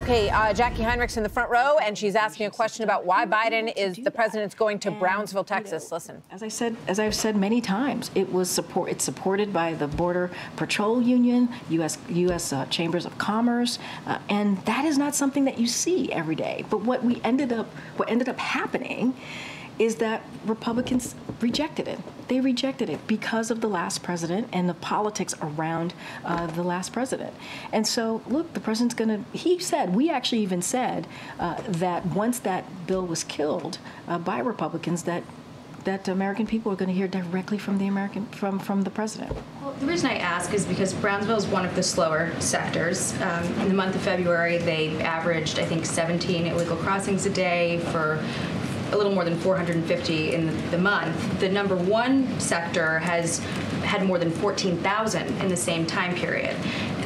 Okay, Jackie Heinrich's in the front row, and she's asking a question about why Biden is the president's going to Brownsville, Texas. Listen. As I've said many times, it's supported by the Border Patrol Union, U.S. Chambers of Commerce, and that is not something that you see every day. But what ended up happening is that Republicans rejected it. They rejected it because of the last president and the politics around the last president. And so, look, the president's going to, we actually even said that once that bill was killed by Republicans, that American people are going to hear directly from the president. Well, the reason I ask is because Brownsville is one of the slower sectors. In the month of February, they averaged, I think, 17 illegal crossings a day for a little more than 450 in the month. The number one sector has had more than 14,000 in the same time period.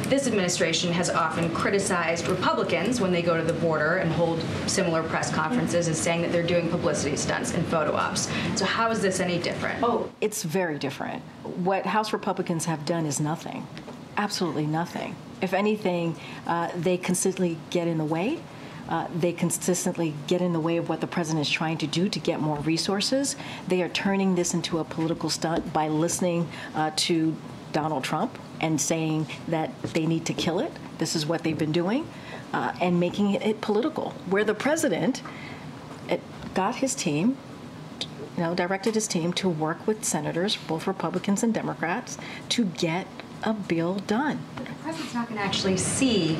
This administration has often criticized Republicans when they go to the border and hold similar press conferences as saying that they're doing publicity stunts and photo ops. So how is this any different? Oh, it's very different. What House Republicans have done is nothing, absolutely nothing. If anything, they consistently get in the way. They consistently get in the way of what the president is trying to do to get more resources. They are turning this into a political stunt by listening to Donald Trump and saying that they need to kill it. This is what they've been doing, and making it political, where the president got his team, directed his team to work with senators, both Republicans and Democrats, to get a bill done. But the president's not going to actually see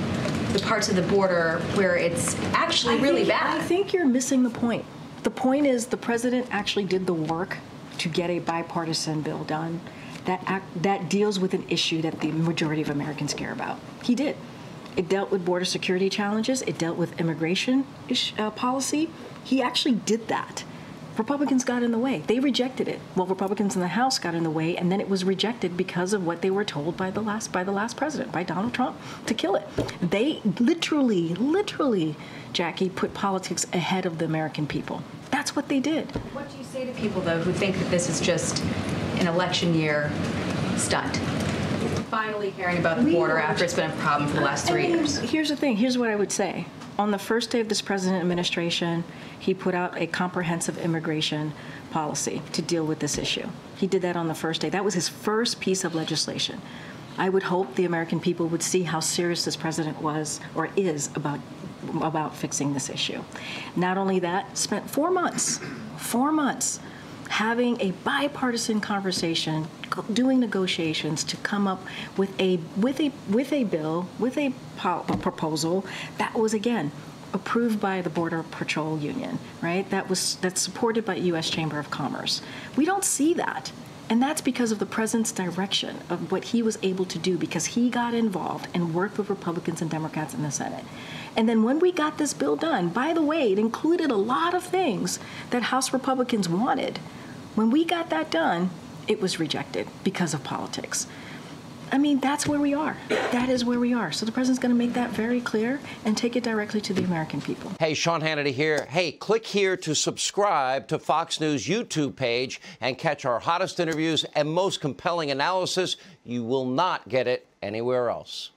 the parts of the border where it's actually really bad. I think you're missing the point. The point is the president actually did the work to get a bipartisan bill done that deals with an issue that the majority of Americans care about. He did. It dealt with border security challenges. It dealt with immigration policy. He actually did that. Republicans got in the way. They rejected it. Well, Republicans in the House got in the way, and then it was rejected because of what they were told by the last president, by Donald Trump, to kill it. They literally, Jackie, put politics ahead of the American people. That's what they did. What do you say to people, though, who think that this is just an election year stunt? Finally caring about the border after it's been a problem for the last 3 years. Here's the thing. Here's what I would say. On the first day of this president administration, he put out a comprehensive immigration policy to deal with this issue. He did that on the first day. That was his first piece of legislation. I would hope the American people would see how serious this president was or is about fixing this issue. Not only that, spent 4 months having a bipartisan conversation, doing negotiations to come up with a bill, with a proposal that was, again, approved by the Border Patrol Union, right? That's supported by U.S. Chamber of Commerce. We don't see that. And that's because of the president's direction of what he was able to do, because he got involved and worked with Republicans and Democrats in the Senate. And then when we got this bill done, by the way, it included a lot of things that House Republicans wanted. When we got that done, it was rejected because of politics. I mean, that's where we are. That is where we are. So the president's going to make that very clear and take it directly to the American people. Hey, Sean Hannity here. Hey, click here to subscribe to Fox News YouTube page and catch our hottest interviews and most compelling analysis. You will not get it anywhere else.